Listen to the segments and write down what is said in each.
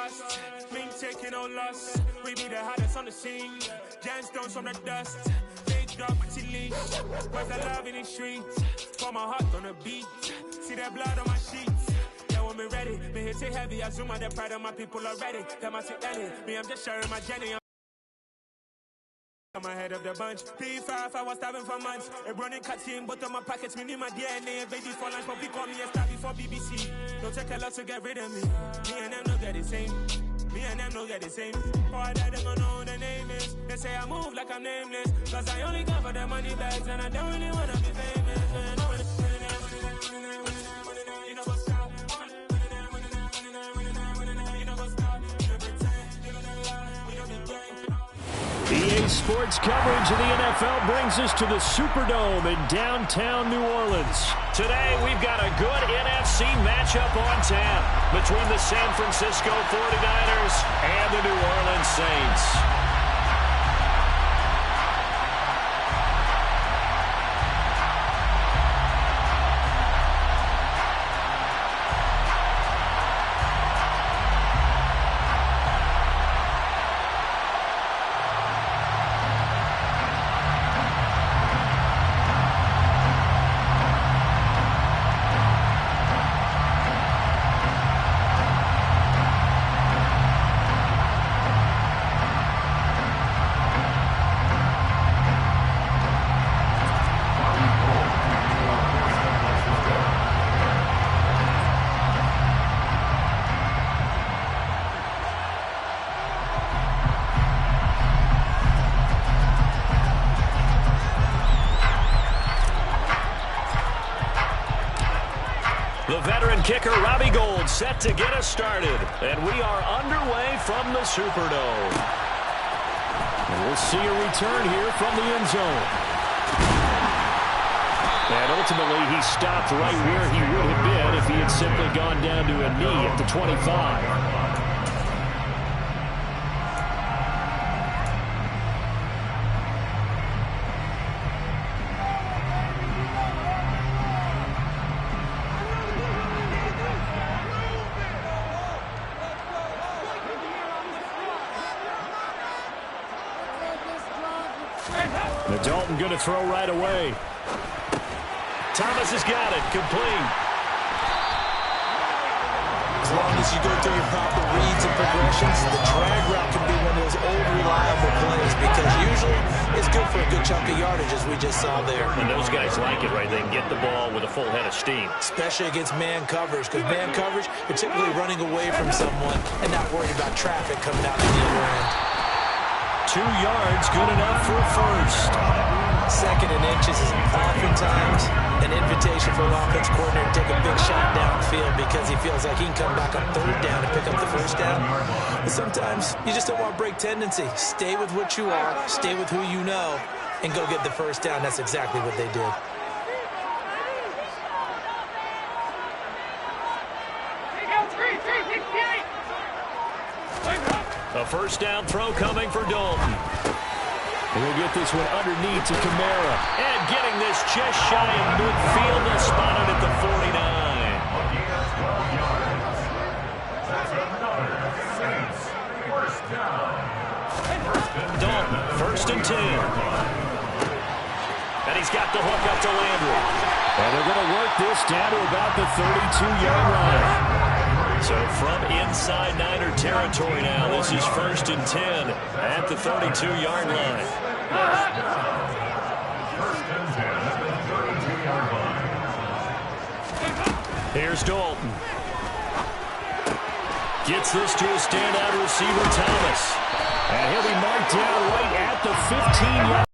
trust. Been taking no loss. We be the hottest on the scene. Gemstones from the dust. Big dog, my leash. Where's the love in the streets? Pour my heart on the beat. See that blood on my sheets. Yeah, when me ready. Me hit it heavy. I zoom out the pride of my people already. Them I see Ellie. Me, I'm just sharing my journey. I'm ahead of the bunch. P5, I was starving for months. A running cut team, but on my pockets, me need my DNA. Baby for lunch, but we call me a star before BBC. Don't take a lot to get rid of me. Me and them don't get the same. Me and them don't get the same. For I die, they gon' know who the name is. They say I move like I'm nameless. Cause I only come for the money bags, and I don't really wanna be famous. EA Sports coverage of the NFL brings us to the Superdome in downtown New Orleans. Today, we've got a good NFC matchup on tap between the San Francisco 49ers and the New Orleans Saints. The veteran kicker, Robbie Gould, set to get us started. And we are underway from the Superdome. And we'll see a return here from the end zone. And ultimately, he stopped right where he would have been if he had simply gone down to a knee at the 25. Dalton going to throw right away. Thomas has got it. Complete. As long as you go through your proper reads and progressions, the drag route can be one of those old reliable plays because usually it's good for a good chunk of yardage as we just saw there. And those guys like it, right? They can get the ball with a full head of steam. Especially against man coverage, because man coverage, you're typically running away from someone and not worried about traffic coming out the other end. 2 yards, good enough for a first. 2nd and inches is oftentimes an invitation for an offense coordinator to take a big shot downfield because he feels like he can come back on 3rd down and pick up the 1st down. But sometimes you just don't want to break tendency. Stay with what you are, stay with who you know, and go get the 1st down. That's exactly what they did. A 1st down throw coming for Dalton. We'll get this one underneath to Kamara. And getting this just shy of midfield and spotted at the 49. Dalton, 1st and 10. And he's got the hook up to Landry. And they're going to work this down to about the 32-yard line. So from inside Niner territory now, this is 1st and 10 at the 32-yard line. Here's Dalton. Gets this to a standout receiver, Thomas. And he'll be marked down right at the 15-yard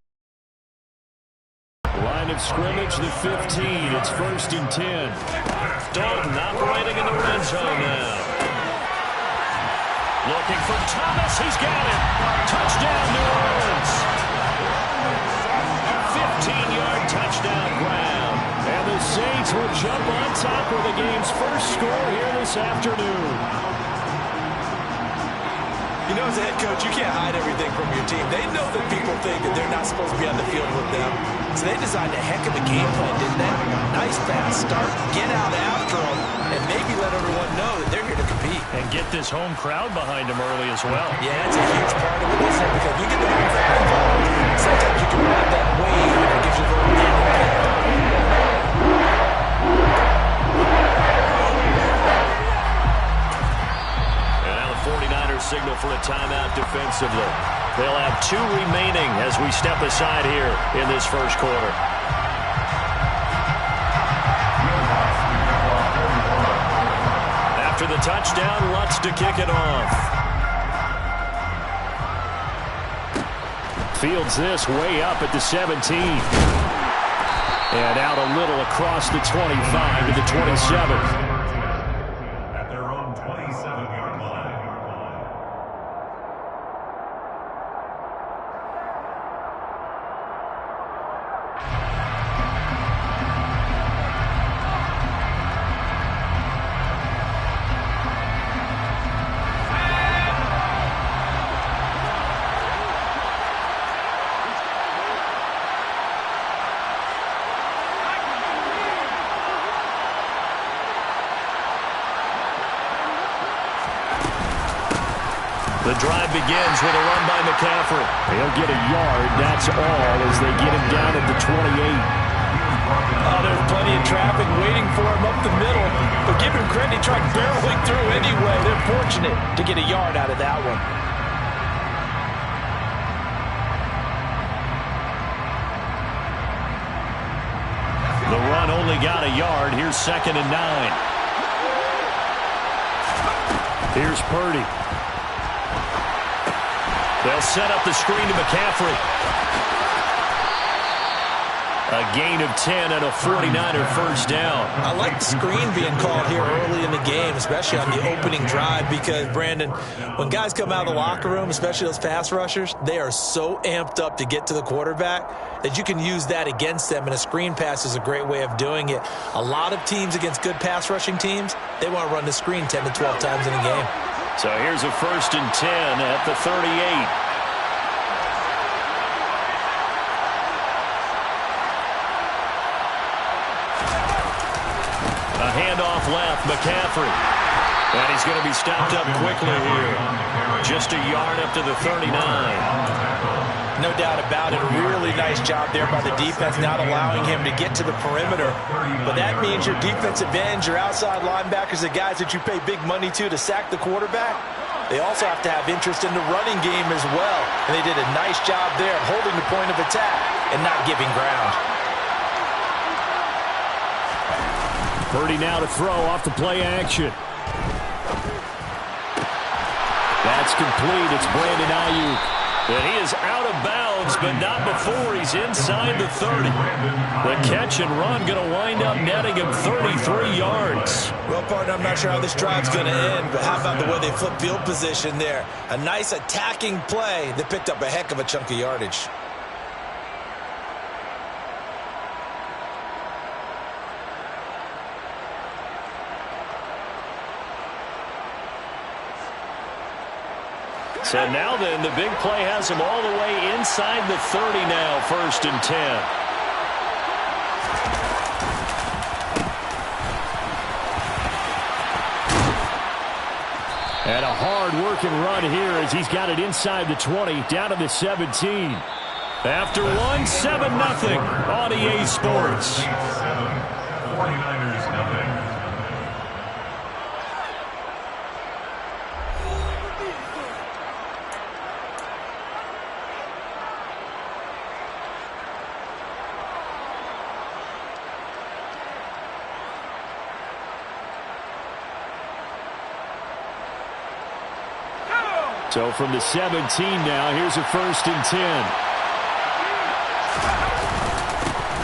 line of scrimmage, the 15. It's 1st and 10. Dalton operating in the red zone now. Looking for Thomas. He's got it. Touchdown, New Orleans. 15-yard touchdown grab. And the Saints will jump on top with the game's first score here this afternoon. You know, as a head coach, you can't hide everything from your team. They know that people think that they're not supposed to be on the field with them. So they designed a heck of a game plan, didn't they? Nice pass start, get out after them, and maybe let everyone know that they're here to compete. And get this home crowd behind him early as well. Yeah, it's a huge part of it, isn't it? Because you get the home crowd involved, sometimes you can ride that wave, and it gives you a little And now the 49ers signal for a timeout defensively. They'll have 2 remaining as we step aside here in this first quarter. After the touchdown, Lutz to kick it off. Fields this way up at the 17. And out a little across the 25 to the 27. At their own 27-yard line. The drive begins with a run by McCaffrey. He'll get a yard, that's all, as they get him down at the 28. Oh, there's plenty of traffic waiting for him up the middle. But give him credit, he tried barreling through anyway. They're fortunate to get a yard out of that one. The run only got a yard. Here's 2nd and 9. Here's Purdy. They'll set up the screen to McCaffrey. A gain of 10 and a 49er first down. I like the screen being called here early in the game, especially on the opening drive, because, Brandon, when guys come out of the locker room, especially those pass rushers, they are so amped up to get to the quarterback that you can use that against them, and a screen pass is a great way of doing it. A lot of teams against good pass rushing teams, they want to run the screen 10 to 12 times in a game. So here's a 1st and 10 at the 38. A handoff left, McCaffrey. And he's going to be stopped up quickly here. Just a yard up to the 39. No doubt about it. A really nice job there by the defense, not allowing him to get to the perimeter. But that means your defensive ends, your outside linebackers, the guys that you pay big money to sack the quarterback, they also have to have interest in the running game as well. And they did a nice job there holding the point of attack and not giving ground. Purdy now to throw off the play action. That's complete. It's Brandon Ayuk. And he is out of bounds, but not before he's inside the 30. The catch and run going to wind up netting him 33 yards. Well, partner, I'm not sure how this drive's going to end, but how about the way they flip field position there? A nice attacking play that picked up a heck of a chunk of yardage. So now then, the big play has him all the way inside the 30 now, 1st and 10. And a hard-working run here as he's got it inside the 20, down to the 17. After one, 7-0 on EA Sports. 49ers nothing. So from the 17 now, here's a 1st and 10.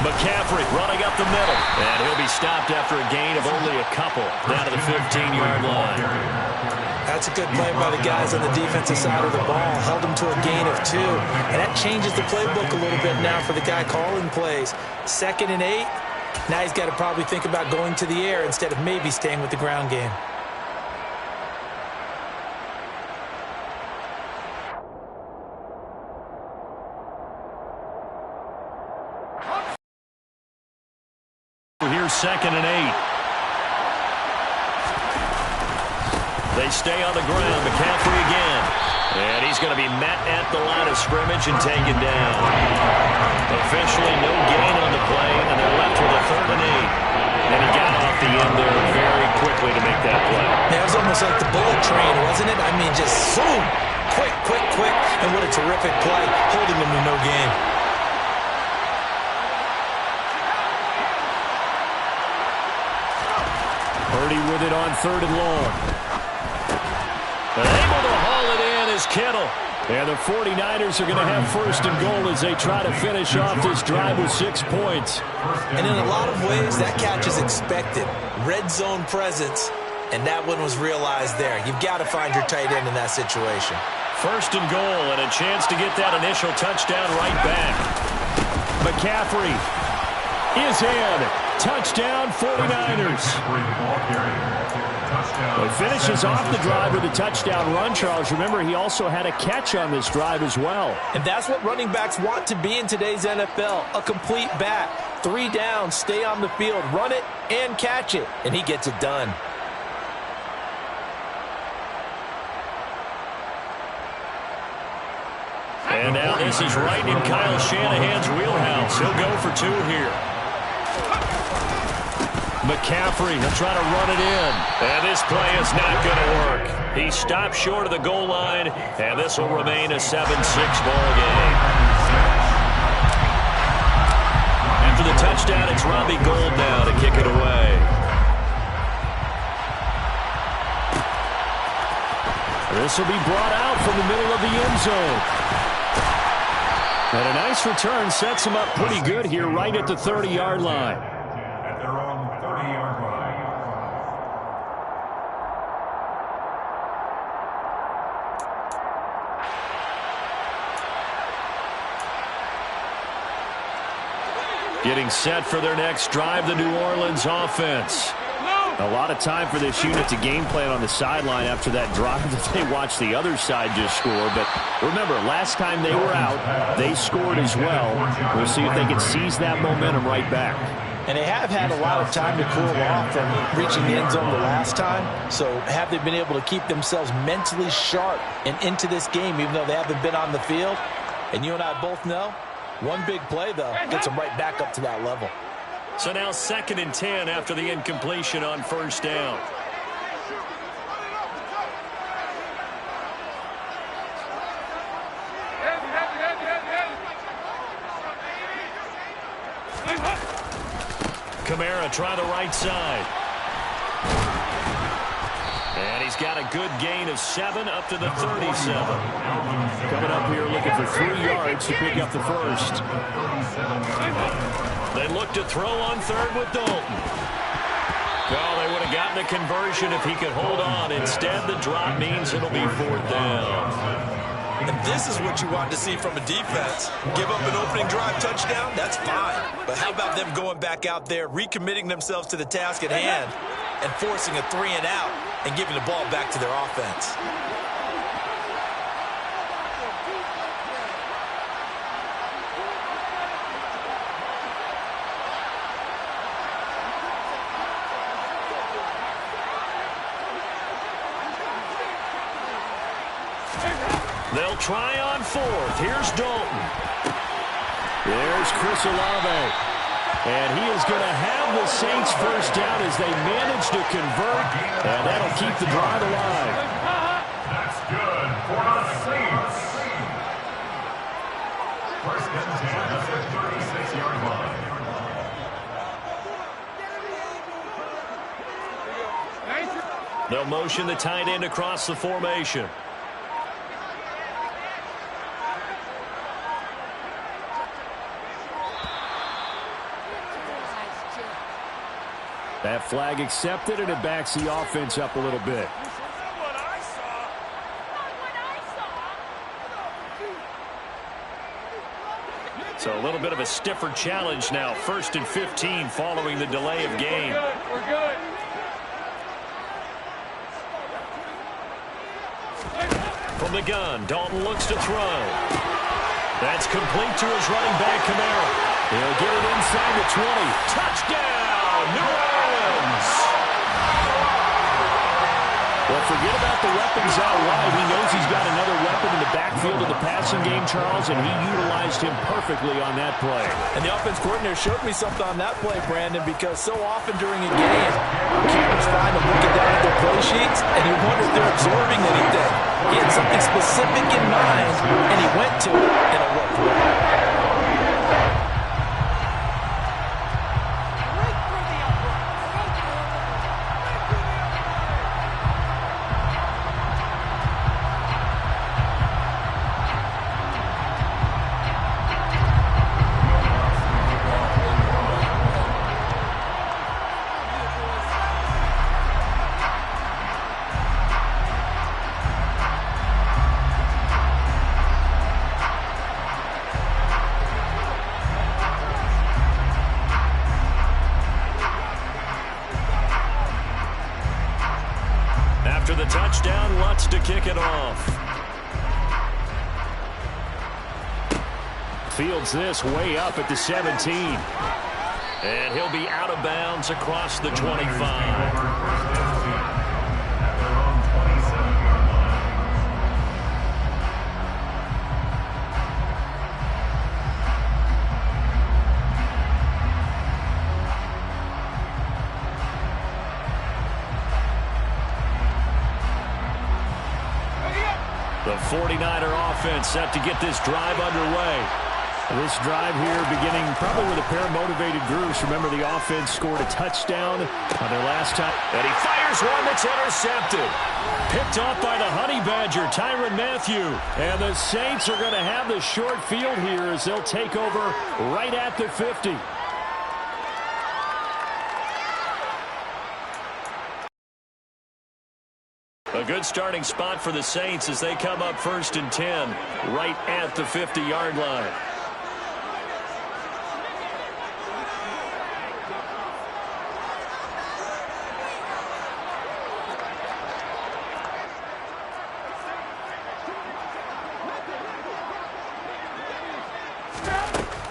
McCaffrey running up the middle. And he'll be stopped after a gain of only a couple down to the 15-yard line. That's a good play by the guys on the defensive side of the ball. Held him to a gain of 2. And that changes the playbook a little bit now for the guy calling plays. 2nd and 8. Now he's got to probably think about going to the air instead of maybe staying with the ground game. Here's 2nd and 8. They stay on the ground. McCaffrey again. And he's going to be met at the line of scrimmage and taken down. Officially no gain on the play, and they're left with a 3rd and 8. And he got off the end there very quickly to make that play. That was almost like the bullet train, wasn't it? I mean, just boom, quick. And what a terrific play, holding them to no gain. Purdy with it on 3rd and long. Able to haul it in is Kittle. And the 49ers are going to have 1st and goal as they try to finish off this drive with 6 points. And in a lot of ways, that catch is expected. Red zone presence, and that one was realized there. You've got to find your tight end in that situation. 1st and goal, and a chance to get that initial touchdown right back. McCaffrey is in. Touchdown, 49ers. Well, he finishes off the drive with a touchdown run, Charles. Remember, he also had a catch on this drive as well. And that's what running backs want to be in today's NFL, a complete back. 3 down, stay on the field, run it, and catch it. And he gets it done. And now this is right in Kyle Shanahan's wheelhouse. He'll go for 2 here. McCaffrey, he'll try to run it in. And this play is not going to work. He stopped short of the goal line, and this will remain a 7-6 ball game. After the touchdown, it's Robbie Gould now to kick it away. This will be brought out from the middle of the end zone. And a nice return sets him up pretty good here right at the 30-yard line. At their own 30-yard line. Getting set for their next drive, the New Orleans offense. A lot of time for this unit to game plan on the sideline after that drive that they watched the other side just score. But remember, last time they were out, they scored as well. We'll see if they can seize that momentum right back. And they have had a lot of time to cool off from reaching the end zone the last time. So have they been able to keep themselves mentally sharp and into this game, even though they haven't been on the field? And you and I both know, one big play, though, gets them right back up to that level. So now 2nd and 10 after the incompletion on 1st down. Kamara try the right side. And he's got a good gain of 7 up to the 37. Coming up here looking for 3 yards to pick up the first. They look to throw on 3rd with Dalton. Well, they would have gotten a conversion if he could hold on. Instead, the drop means it'll be 4th down. And this is what you want to see from a defense. Give up an opening drive touchdown, that's fine. But how about them going back out there, recommitting themselves to the task at hand, and forcing a 3 and out and giving the ball back to their offense? They'll try on 4th. Here's Dalton. There's Chris Olave. And he is going to have the Saints first down as they manage to convert. And that'll keep the drive alive. That's good for the Saints. 1st and 10 at the 36-yard line. They'll motion the tight end across the formation. That flag accepted, and it backs the offense up a little bit. So a little bit of a stiffer challenge now. 1st and 15 following the delay of game. We're good. From the gun, Dalton looks to throw. That's complete to his running back, Kamara. He'll get it inside the 20. Touchdown, New Orleans! Well, for forget about the weapons out wide. He knows he's got another weapon in the backfield of the passing game, Charles, and he utilized him perfectly on that play. And the offense coordinator showed me something on that play, Brandon, because so often during a game, keepers find them looking down at their play sheets, and you wonder if they're absorbing anything. He had something specific in mind, and he went to it, and it worked well. After the touchdown, Lutz to kick it off. Fields this way up at the 17. And he'll be out of bounds across the 25. The 49er offense set to get this drive underway. This drive here beginning probably with a pair of motivated groups. Remember, the offense scored a touchdown on their last time. And he fires one that's intercepted. Picked off by the Honey Badger, Tyrann Mathieu. And the Saints are going to have the short field here as they'll take over right at the 50. A good starting spot for the Saints as they come up 1st and 10 right at the 50-yard line.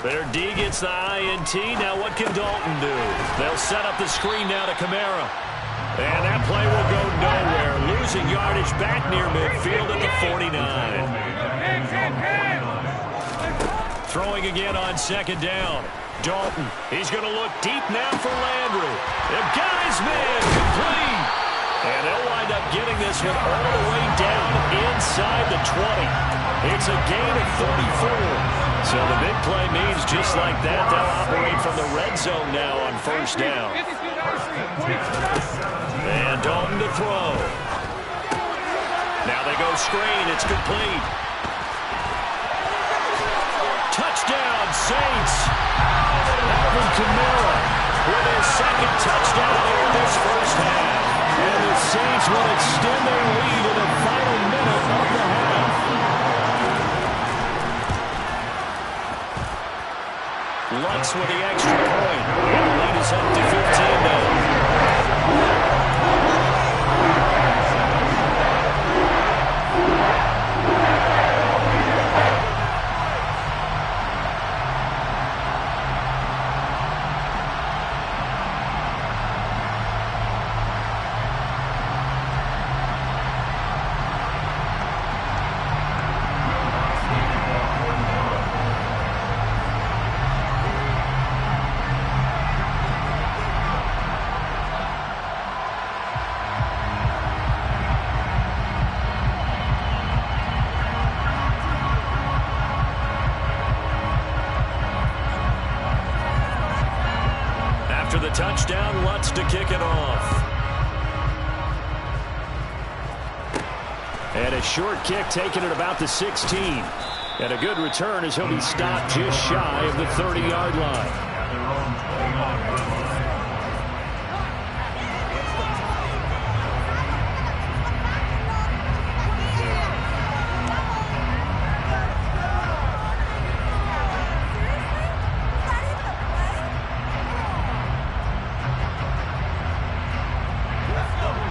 Their D gets the INT. Now what can Dalton do? They'll set up the screen now to Kamara. And that play will go nowhere. Losing yardage back near midfield at the 49. Throwing again on 2nd down. Dalton, he's going to look deep now for Landry. The guy's man, complete. And they'll wind up getting this one all the way down inside the 20. It's a gain of 34. So the big play means just like that, they'll operate from the red zone now on 1st down. And Dalton to throw. Now they go screen. It's complete. Touchdown, Saints. Alvin Kamara with his 2nd touchdown here in this 1st half. And the Saints will extend their lead in the final minute of the half. Lutz with the extra point. And the lead is up to 15 now. After the touchdown, Lutz to kick it off. And a short kick taken at about the 16. And a good return as he'll be stopped just shy of the 30-yard line.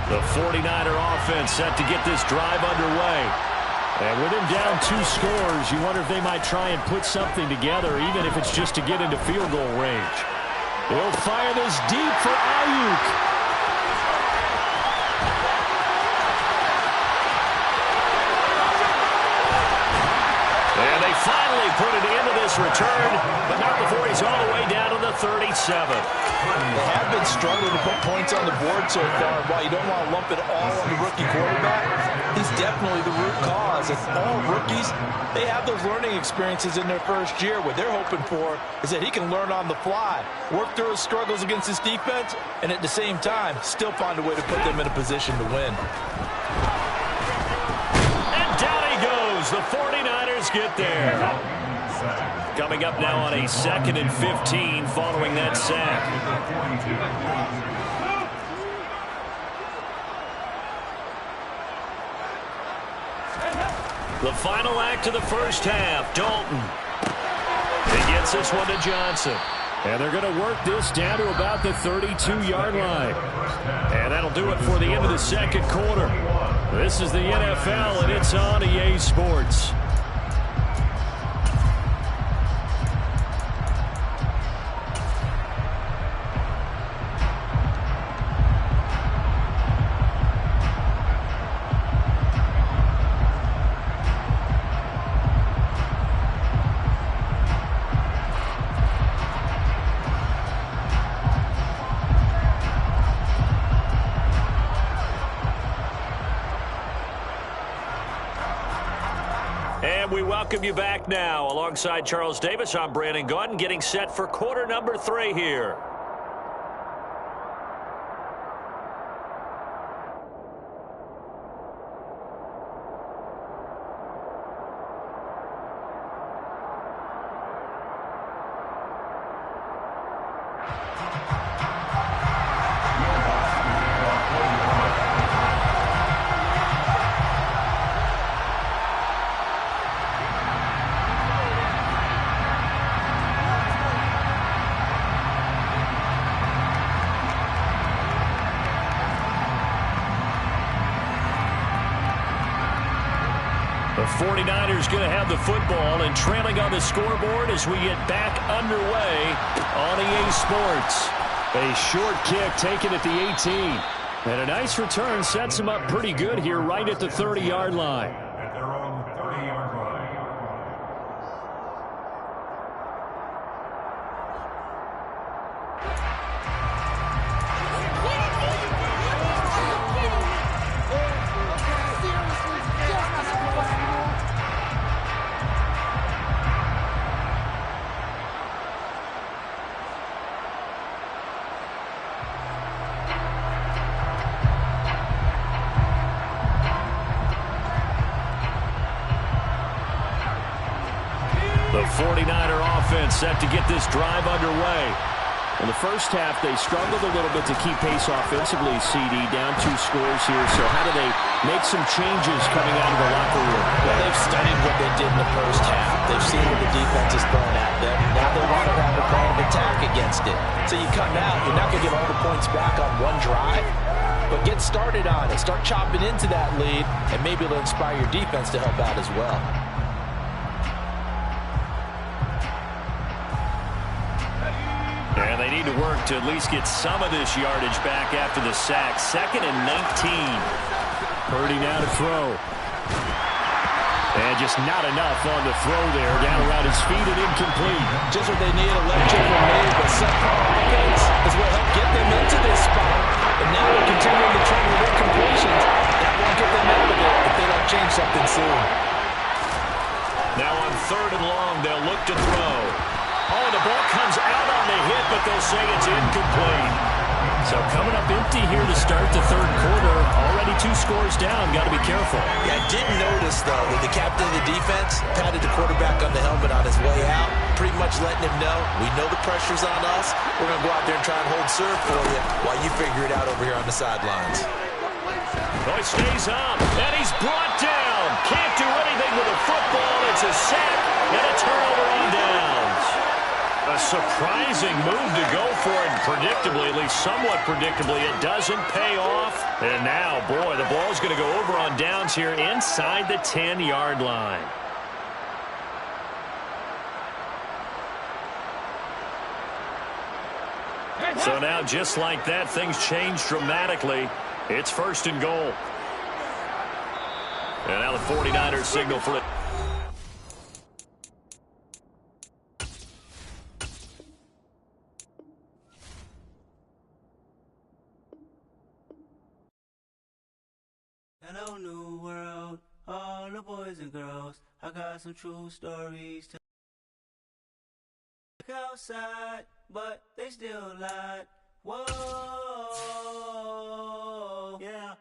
The 49er offense set to get this drive underway. And with him down 2 scores, you wonder if they might try and put something together, even if it's just to get into field goal range. They'll fire this deep for Ayuk. pass returned, but not before he's all the way down to the 37. They have been struggling to put points on the board so far. While you don't want to lump it all on the rookie quarterback, he's definitely the root cause. And all rookies, they have those learning experiences in their first year. What they're hoping for is that he can learn on the fly, work through his struggles against his defense, and at the same time, still find a way to put them in a position to win. And down he goes. The 49ers get there. Coming up now on a 2nd and 15 following that sack. The final act of the first half, Dalton. He gets this one to Johnson. And they're going to work this down to about the 32-yard line. And that'll do it for the end of the second quarter. This is the NFL, and it's on EA Sports. And we welcome you back now. Alongside Charles Davis, I'm Brandon Gaudin, getting set for quarter number 3 here. The 49ers going to have the football and trailing on the scoreboard as we get back underway on EA Sports. A short kick taken at the 18. And a nice return sets him up pretty good here right at the 30-yard line. At their own 30-yard line. The 49er offense set to get this drive underway. In the first half, they struggled a little bit to keep pace offensively, CD, down 2 scores here. So how do they make some changes coming out of the locker room? Well, they've studied what they did in the first half. They've seen what the defense is throwing at them. Now they want to have a plan of attack against it. So you come out, you're not going to get all the points back on one drive, but get started on it. Start chopping into that lead, and maybe it'll inspire your defense to help out as well. And they need to work to at least get some of this yardage back after the sack. 2nd and 19. Purdy now to throw. And just not enough on the throw there. Down around his feet and incomplete. Just what they need, a lecture from Mays, but subpar offense is what helped get them into this spot. And now they're continuing to trend with incompletions. That won't get them out of it if they don't change something soon. Now on 3rd and long, they'll look to throw. Oh, the ball comes out on the hit, but they'll say it's incomplete. So coming up empty here to start the 3rd quarter. Already 2 scores down. Got to be careful. Yeah, I did notice, though, that the captain of the defense patted the quarterback on the helmet on his way out, pretty much letting him know, we know the pressure's on us. We're going to go out there and try and hold serve for you while you figure it out over here on the sidelines. Oh, he stays up, and he's brought down. Can't do anything with a football. It's a sack and a turnover on downs. A surprising move to go for it, and predictably, at least somewhat predictably, it doesn't pay off. And now, boy, the ball's going to go over on downs here inside the 10-yard line. So now, just like that, things change dramatically. It's 1st and goal. And now the 49ers signal for it. Hello, new world, all the boys and girls. I got some true stories to look outside, but they still lied. Whoa, yeah.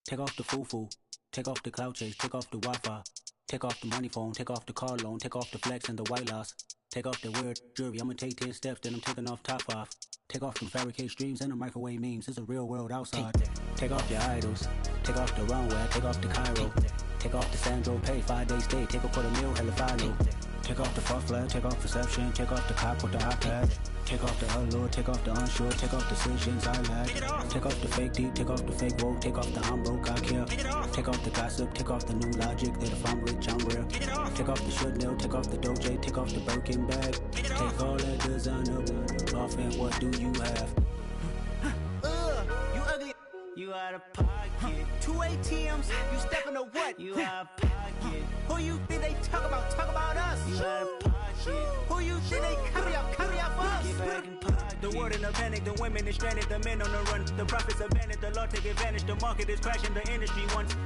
Take off the foo-foo, take off the cloud chase, take off the Wi-Fi, take off the money phone, take off the car loan, take off the flex and the white loss. Take off the weird jewelry, I'ma take 10 steps, then I'm taking off top 5. Take off them fabricate streams and the microwave memes, it's a real world outside. Take off your idols, take off the runway, take off the Cairo. Take off the Sandro pay, 5-day stay, take a $250,000, hella follow. Take off the fuck flag, take off perception, take off the cop with the iPad. Take off the allure, take off the unsure, take off decisions I lack. Take off the fake deep, take off the fake woke, take off the I'm broke, I care. Take off the gossip, take off the new logic that if I'm rich, I'm real. Take off the Chanel, take off the Doja, take off the Birkin bag. Take all that designer off and what do you have? You ugly, you out of pocket. 2 ATMs, you stepping to what? You out of pocket. Who you think they talk about us? You out of pocket. Who you think they carry out for us? Get back in pocket. The world in a panic, the women is stranded, the men on the run. The profits abandoned, the law take advantage, the market is crashing, the industry wants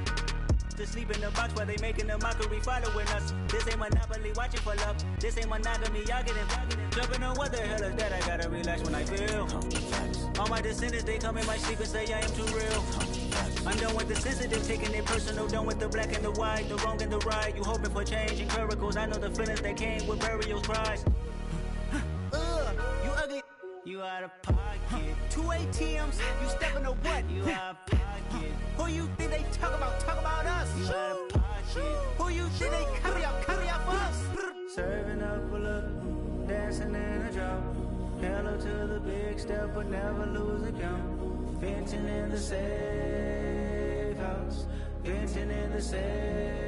to sleep in the box while they making a mockery following us. This ain't Monopoly, watching for love. This ain't monogamy, y'all getting jumping on what the hell is that? I gotta relax when I feel. All my descendants, they come in my sleep and say I am too real. I'm done with the sensitive, taking it personal, done with the black and the white, the wrong and the right. You hoping for change and miracles, I know the feelings that came with burial cries. You ugly, you out of pocket. 2 ATMs, you stepping to what? You out of pocket. Who you think they talk about us? You out of pocket. Who you think they carry out for us? Serving up a look, dancing in a drop. Hello to the big step, but never lose a count. Venting in the safe house, venting in the safe.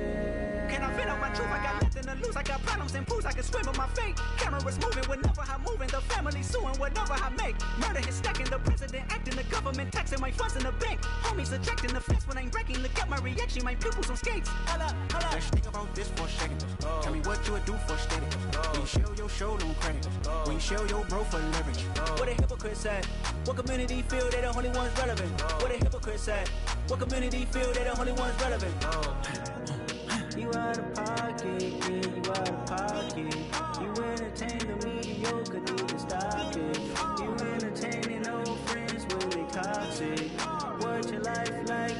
Can I vent out my truth? I got nothing to lose. I got problems and pools. I can swim with my fate. Cameras moving whenever I'm moving. The family suing whatever I make. Murder is stacking. The president acting. The government taxing my funds in the bank. Homies ejecting the fence when I'm breaking. Look at my reaction. My pupils on skates. Holla. Let's think about this for a second. Tell me what you would do for status. When you show your show no credit. When you show your bro for leverage. What a hypocrite said. What community feel they the only ones relevant? What a hypocrite said. What community feel they the only ones relevant? You out of pocket, yeah, you out of pocket. You entertain the mediocre, need to stop it. You entertaining old friends when they toxic. What your life like?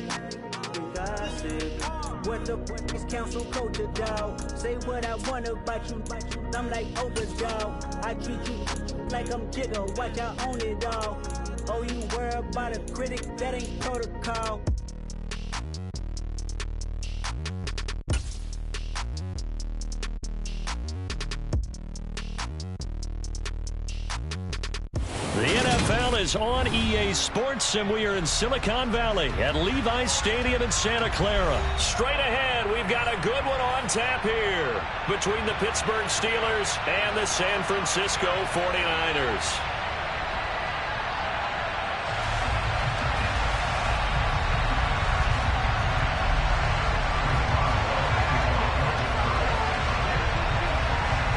You gossip. What the fuck is council culture, dog? Say what I want about you. I'm like overdog. I treat you like I'm Jigga. Watch I own it all. Oh, you worry about a critic? That ain't protocol. The NFL is on EA Sports, and we are in Silicon Valley at Levi's Stadium in Santa Clara. Straight ahead, we've got a good one on tap here between the Pittsburgh Steelers and the San Francisco 49ers.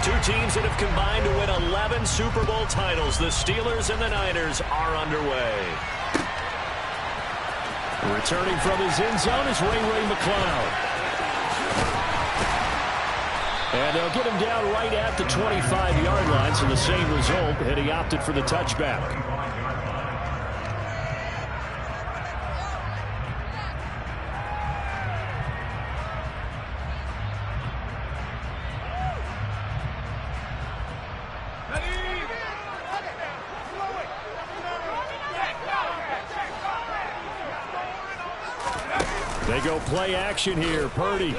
Two teams that have combined to win 11 Super Bowl titles. The Steelers and the Niners are underway. Returning from his end zone is Ray McCloud. And they'll get him down right at the 25-yard line, so the same result, and he opted for the touchback. They go play action here. Purdy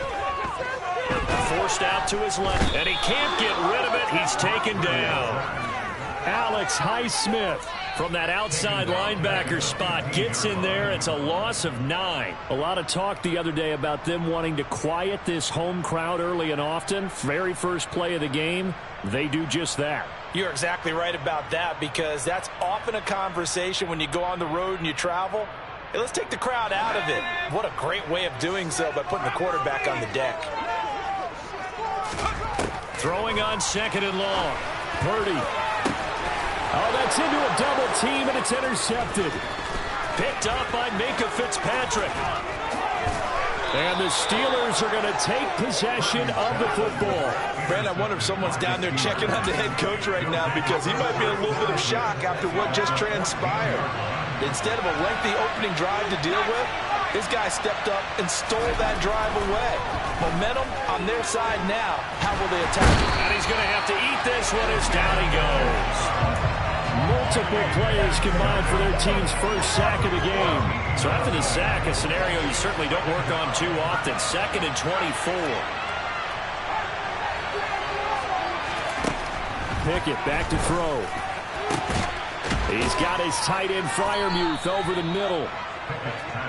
forced out to his left, and he can't get rid of it. He's taken down. Alex Highsmith from that outside linebacker spot gets in there. It's a loss of 9. A lot of talk the other day about them wanting to quiet this home crowd early and often. Very first play of the game, they do just that. You're exactly right about that, because that's often a conversation when you go on the road and you travel. Hey, let's take the crowd out of it. What a great way of doing so by putting the quarterback on the deck. Throwing on 2nd and long. Purdy. Oh, that's into a double team, and it's intercepted. Picked up by Minkah Fitzpatrick. And the Steelers are going to take possession of the football. Brand, I wonder if someone's down there checking on the head coach right now because he might be in a little bit of shock after what just transpired. Instead of a lengthy opening drive to deal with, this guy stepped up and stole that drive away. Momentum on their side now. How will they attack it? And he's going to have to eat this one as down he goes. Multiple players combined for their team's first sack of the game. So after the sack, a scenario you certainly don't work on too often. 2nd and 24. Pickett back to throw. He's got his tight end Freiermuth over the middle.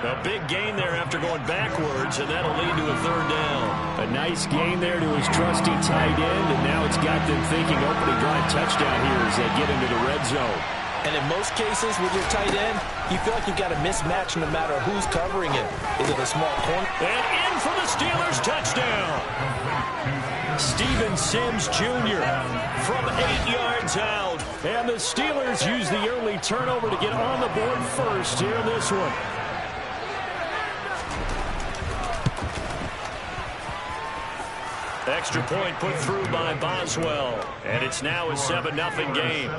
A big gain there after going backwards, and that'll lead to a 3rd down. A nice gain there to his trusty tight end, and now it's got them thinking opening drive touchdown here as they get into the red zone. And in most cases with your tight end, you feel like you've got a mismatch no matter who's covering him. Is it a small corner? And in for the Steelers touchdown. Steven Sims Jr. from 8 yards out. And the Steelers use the early turnover to get on the board first here in this one. Extra point put through by Boswell. And it's now a 7-0 game.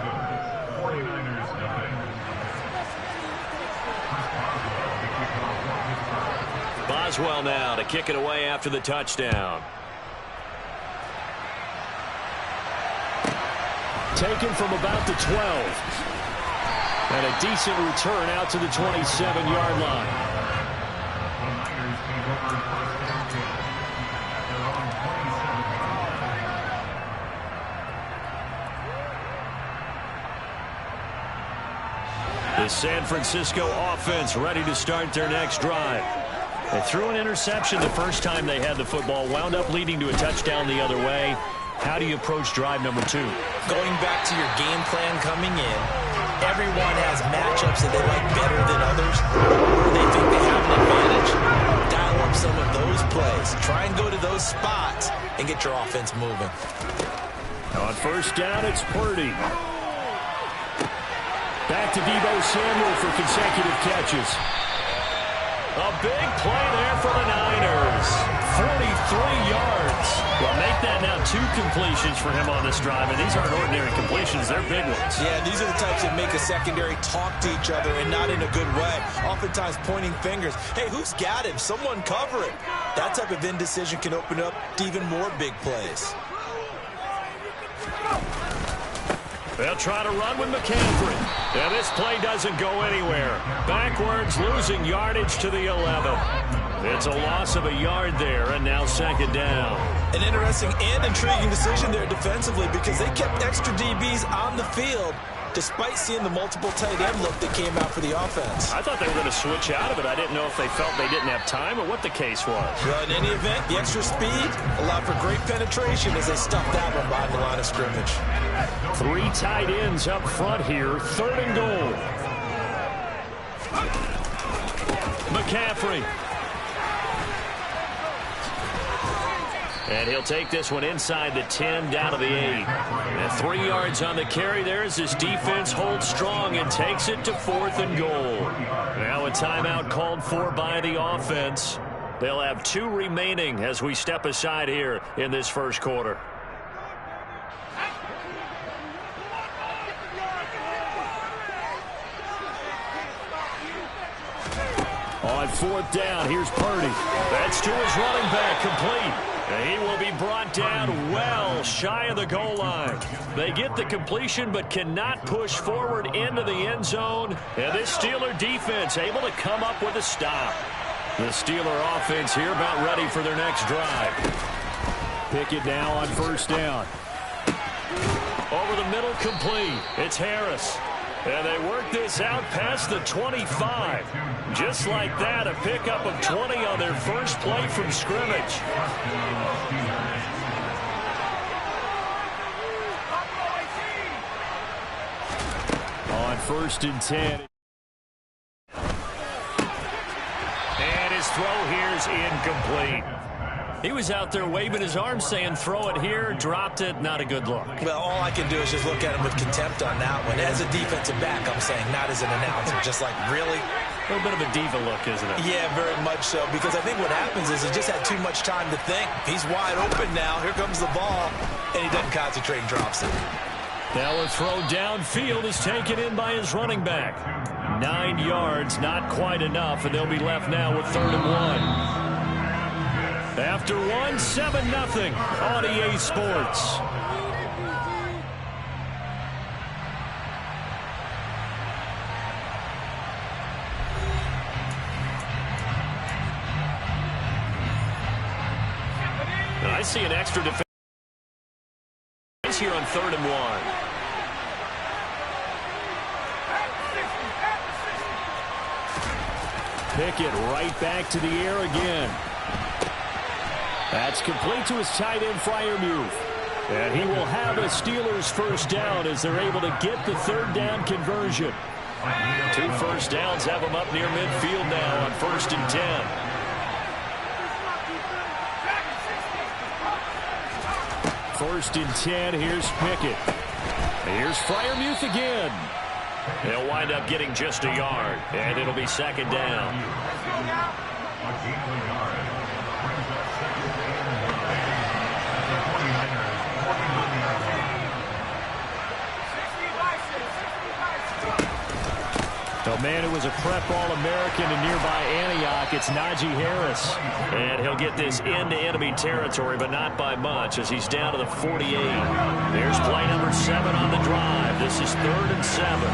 Boswell now to kick it away after the touchdown. Taken from about the 12. And a decent return out to the 27-yard line. The San Francisco offense ready to start their next drive. They threw an interception the first time they had the football, wound up leading to a touchdown the other way. How do you approach drive number 2? Going back to your game plan coming in, everyone has matchups that they like better than others, or they think they have an advantage. Dial up some of those plays. Try and go to those spots and get your offense moving. On 1st down, it's Purdy. Back to Deebo Samuel for consecutive catches. A big play there for the Niners. 43 yards. Well, make that now 2 completions for him on this drive, and these aren't ordinary completions. They're big ones. Yeah, these are the types that make a secondary talk to each other and not in a good way. Oftentimes pointing fingers. Hey, who's got him? Someone cover it. That type of indecision can open up to even more big plays. They'll try to run with McCaffrey. And this play doesn't go anywhere. Backwards, losing yardage to the 11. It's a loss of a yard there, and now 2nd down. An interesting and intriguing decision there defensively because they kept extra DBs on the field despite seeing the multiple tight end look that came out for the offense. I thought they were going to switch out of it. I didn't know if they felt they didn't have time or what the case was. Well, in any event, the extra speed allowed for great penetration as they stuffed that one behind the line of scrimmage. 3 tight ends up front here. 3rd and goal. McCaffrey. And he'll take this one inside the 10, down to the 8. And 3 yards on the carry there as this defense holds strong and takes it to 4th and goal. Now a timeout called for by the offense. They'll have 2 remaining as we step aside here in this first quarter. On 4th down, here's Purdy. That's to his running back, complete. And he will be brought down well shy of the goal line. They get the completion but cannot push forward into the end zone. And this Steeler defense able to come up with a stop. The Steeler offense here about ready for their next drive. Pickett now on 1st down. Over the middle, complete. It's Harris. And they work this out past the 25. Just like that, a pickup of 20 on their first play from scrimmage. On 1st and 10. And his throw here is incomplete. He was out there waving his arms saying, throw it here, dropped it, not a good look. Well, all I can do is just look at him with contempt on that one. As a defensive back, I'm saying, not as an announcer. Just like, really? A little bit of a diva look, isn't it? Yeah, very much so, because I think what happens is he just had too much time to think. He's wide open now. Here comes the ball, and he doesn't concentrate and drops it. Now a throw downfield is taken in by his running back. 9 yards, not quite enough, and they'll be left now with 3rd and 1. After 7-0 on EA Sports. I see an extra defense here on 3rd and 1. Pickett right back to the air again. That's complete to his tight end, Freiermuth. And he will have a Steelers first down as they're able to get the 3rd down conversion. 2 first downs have them up near midfield now on 1st and 10. First and 10, here's Pickett. Here's Freiermuth again. They'll wind up getting just a yard, and it'll be 2nd down. The man who was a prep All-American in nearby Antioch, it's Najee Harris. And he'll get this into enemy territory, but not by much, as he's down to the 48. There's play number 7 on the drive. This is 3rd and 7.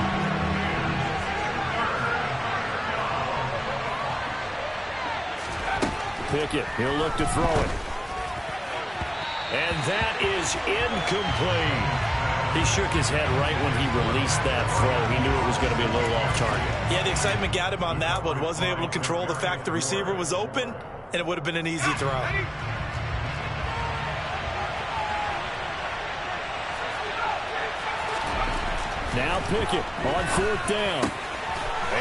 Pickett, he'll look to throw it. And that is incomplete. He shook his head right when he released that throw. He knew it was going to be a little off target. Yeah, the excitement got him on that one. Wasn't able to control the fact the receiver was open, and it would have been an easy throw. Now Pickett on 4th down.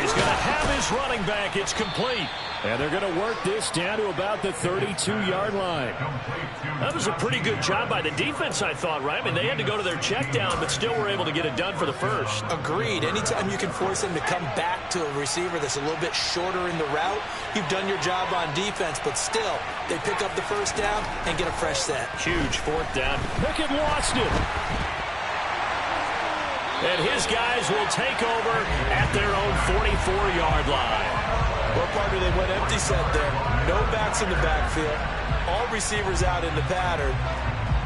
He's going to have his running back. It's complete. And they're going to work this down to about the 32-yard line. That was a pretty good job by the defense, I thought, right? I mean, they had to go to their check down, but still were able to get it done for the first. Agreed. Anytime you can force him to come back to a receiver that's a little bit shorter in the route, you've done your job on defense, but still, they pick up the first down and get a fresh set. Huge 4th down. Pickett lost it. And his guys will take over at their own 44-yard line. Well, partner, they went empty set there. No backs in the backfield. All receivers out in the pattern.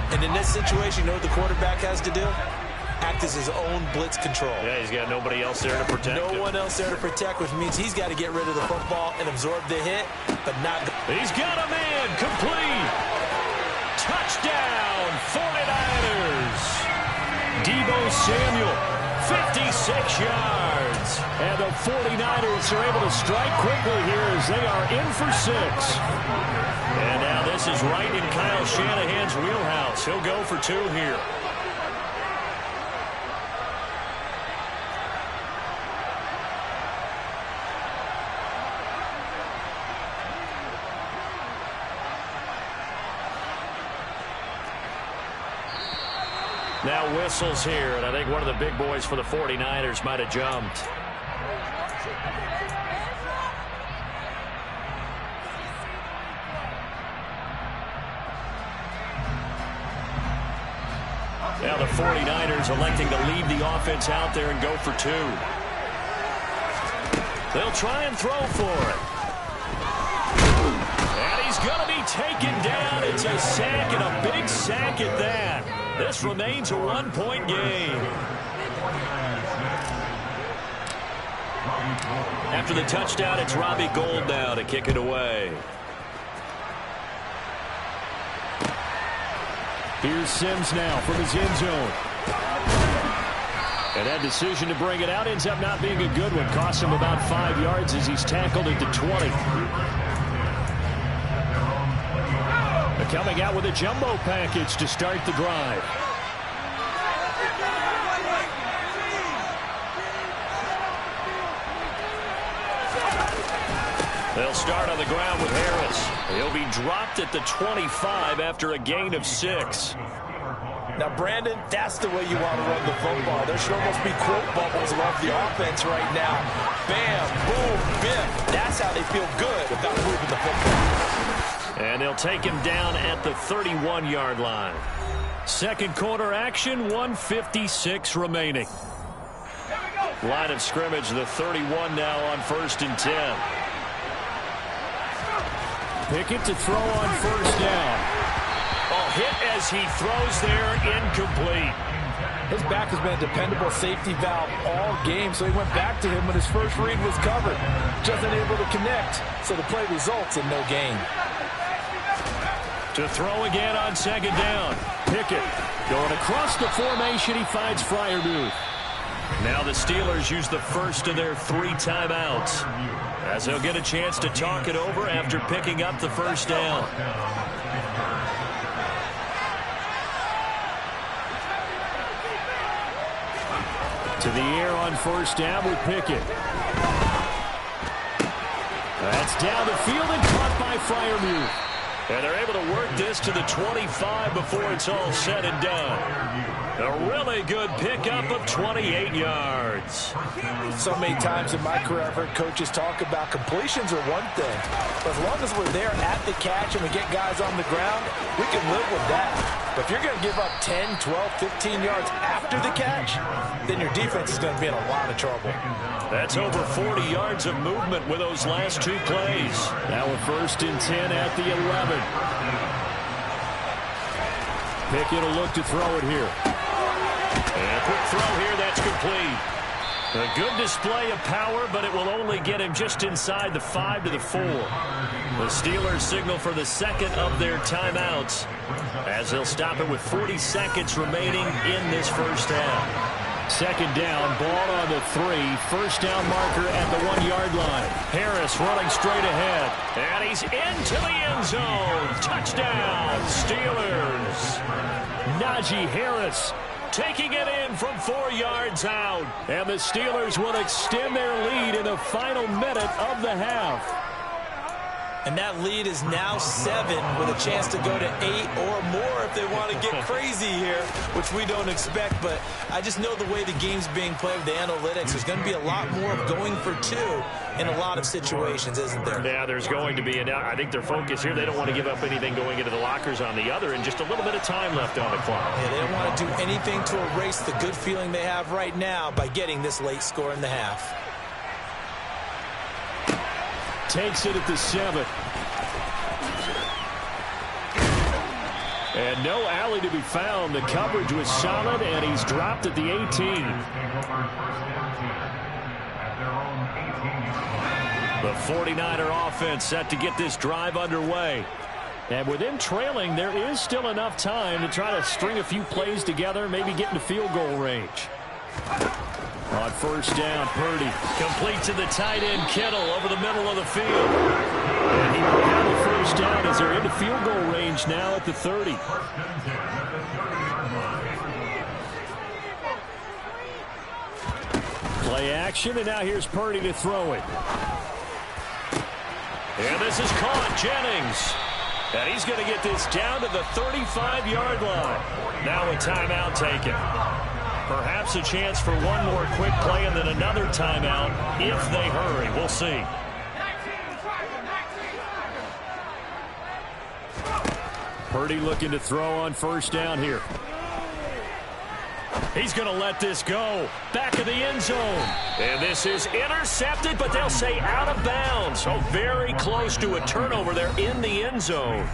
And in this situation, you know what the quarterback has to do? Act as his own blitz control. Yeah, he's got nobody else there to protect him. No one else there to protect, which means he's got to get rid of the football and absorb the hit, but not... He's got a man. Complete. Touchdown, 49ers. Deebo Samuel, 56 yards. And the 49ers are able to strike quickly here as they are in for 6. And now this is right in Kyle Shanahan's wheelhouse. He'll go for 2 here. Now whistles here, and I think one of the big boys for the 49ers might have jumped. Now the 49ers electing to leave the offense out there and go for 2. They'll try and throw for it. And he's going to be taken down. It's a sack, and a big sack at that. This remains a 1-point game. After the touchdown, it's Robbie Gould now to kick it away. Here's Sims now from his end zone. And that decision to bring it out ends up not being a good one. Costs him about 5 yards as he's tackled at the 20. Coming out with a jumbo package to start the drive. They'll start on the ground with Harris. He'll be dropped at the 25 after a gain of 6. Now, Brandon, that's the way you want to run the football. There should almost be quote bubbles above the offense right now. Bam, boom, bim. That's how they feel good about moving the football. And they'll take him down at the 31-yard line. Second quarter action, 1:56 remaining. Line of scrimmage, the 31 now on 1st and 10. Pickett to throw on 1st down. Oh, hit as he throws there, incomplete. His back has been a dependable safety valve all game, so he went back to him when his first read was covered. Just unable to connect, so the play results in no gain. To throw again on 2nd down. Pickett going across the formation. He finds Freiermuth. Now the Steelers use the first of their 3 timeouts, as they'll get a chance to talk it over after picking up the 1st down. To the air on 1st down with Pickett. That's down the field and caught by Freiermuth. And they're able to work this to the 25 before it's all said and done. A really good pickup of 28 yards. So many times in my career, I've heard coaches talk about completions are one thing. But as long as we're there at the catch and we get guys on the ground, we can live with that. But if you're going to give up 10, 12, 15 yards after the catch, then your defense is going to be in a lot of trouble. That's over 40 yards of movement with those last 2 plays. Now a 1st and 10 at the 11. Pickett will look to throw it here. And a quick throw here, that's complete. A good display of power, but it will only get him just inside the 5 to the 4. The Steelers signal for the 2nd of their timeouts, as they'll stop it with 40 seconds remaining in this 1st half. 2nd down, ball on the 3. 1st down marker at the 1-yard line. Harris running straight ahead. And he's into the end zone. Touchdown, Steelers. Najee Harris taking it in from 4 yards out. And the Steelers will extend their lead in the final minute of the half. And that lead is now 7 with a chance to go to 8 or more if they want to get crazy here, which we don't expect. But I just know the way the game's being played with the analytics, there's going to be a lot more of going for 2 in a lot of situations, isn't there? Yeah, there's going to be. And I think their focus here, they don't want to give up anything going into the lockers on the other, and just a little bit of time left on the clock. Yeah, they don't want to do anything to erase the good feeling they have right now by getting this late score in the half. Takes it at the 7. And no alley to be found. The coverage was solid, and he's dropped at the 18. The 49er offense set to get this drive underway. And with them trailing, there is still enough time to try to string a few plays together, maybe get into field goal range. On 1st down, Purdy complete to the tight end, Kittle, over the middle of the field. And he will have the 1st down as they're into field goal range now at the 30. Play action, and now here's Purdy to throw it. And this is caught, Jennings. And he's going to get this down to the 35-yard line. Now a timeout taken. Perhaps a chance for one more quick play and then another timeout if they hurry. We'll see. Purdy looking to throw on 1st down here. He's going to let this go. Back of the end zone. And this is intercepted, but they'll say out of bounds. So very close to a turnover there in the end zone.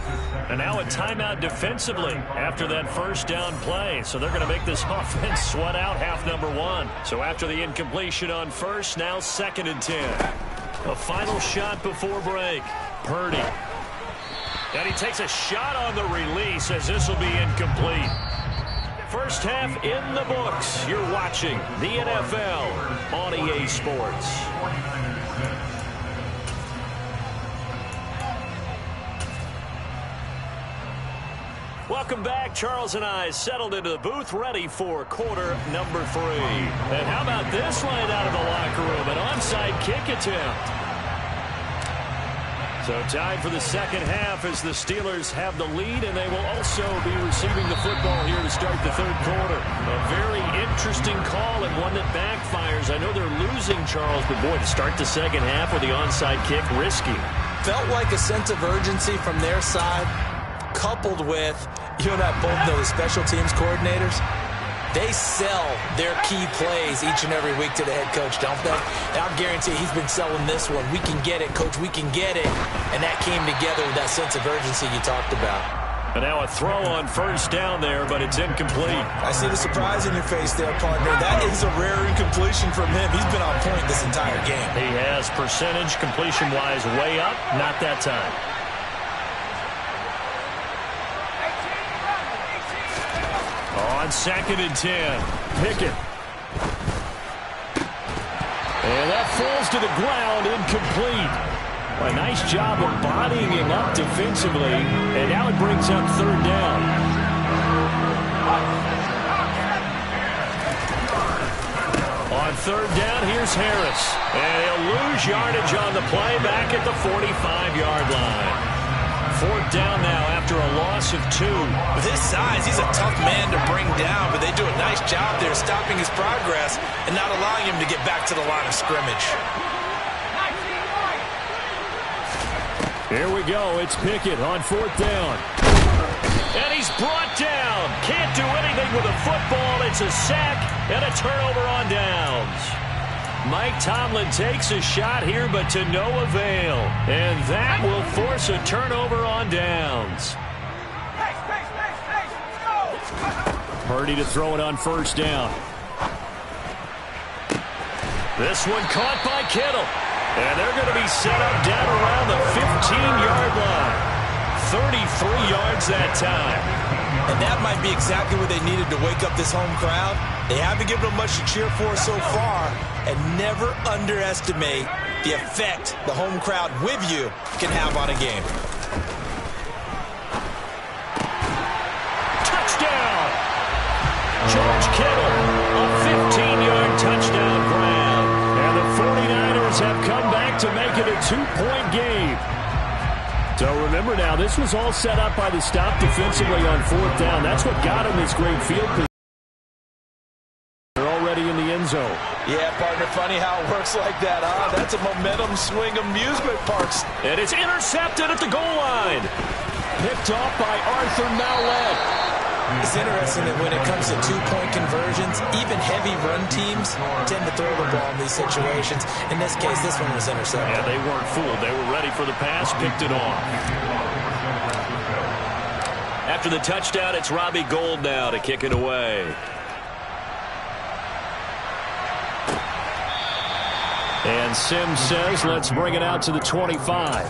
And now a timeout defensively after that 1st down play. So they're going to make this offense sweat out half number 1. So after the incompletion on 1st, now 2nd and 10. A final shot before break. Purdy. And he takes a shot on the release as this will be incomplete. 1st half in the books. You're watching the NFL on EA Sports. Welcome back. Charles and I settled into the booth, ready for quarter number 3. And how about this right out of the locker room? An onside kick attempt. So tied for the second half as the Steelers have the lead, and they will also be receiving the football here to start the third quarter. A very interesting call and one that backfires. I know they're losing, Charles, but boy, to start the second half with the onside kick, risky. Felt like a sense of urgency from their side, coupled with, you and I both know the special teams coordinators. They sell their key plays each and every week to the head coach, don't they? And I'll guarantee he's been selling this one. We can get it, coach, we can get it. And that came together with that sense of urgency you talked about. And now a throw on first down there, but it's incomplete. I see the surprise in your face there, partner. That is a rare incompletion from him. He's been on point this entire game. He has percentage completion-wise way up, not that time. On 2nd and 10, Pickett. And that falls to the ground, incomplete. A nice job of bodying him up defensively, and now it brings up third down. On third down, here's Harris. And he'll lose yardage on the play back at the 45-yard line. Fourth down now after a loss of 2. With his size, he's a tough man to bring down, but they do a nice job there stopping his progress and not allowing him to get back to the line of scrimmage. Here we go. It's Pickett on fourth down. And he's brought down. Can't do anything with a football. It's a sack and a turnover on downs. Mike Tomlin takes a shot here, but to no avail. And that will force a turnover on downs. Purdy to throw it on first down. This one caught by Kittle. And they're going to be set up down around the 15-yard line. 33 yards that time. And that might be exactly what they needed to wake up this home crowd. They haven't given them much to cheer for so far. And never underestimate the effect the home crowd with you can have on a game. Touchdown! George Kittle, a 15-yard touchdown grab. And the 49ers have come back to make it a 2-point game. So remember now, this was all set up by the stop defensively on fourth down. That's what got him this great field position. They're already in the end zone. Yeah, partner, funny how it works like that, huh? That's a momentum swing amusement park. And it's intercepted at the goal line. Picked off by Arthur Maulet. It's interesting that when it comes to two-point conversions, even heavy run teams tend to throw the ball in these situations. In this case, this one was intercepted. Yeah, they weren't fooled. They were ready for the pass, picked it off. After the touchdown, it's Robbie Gould now to kick it away. And Sims says, let's bring it out to the 25.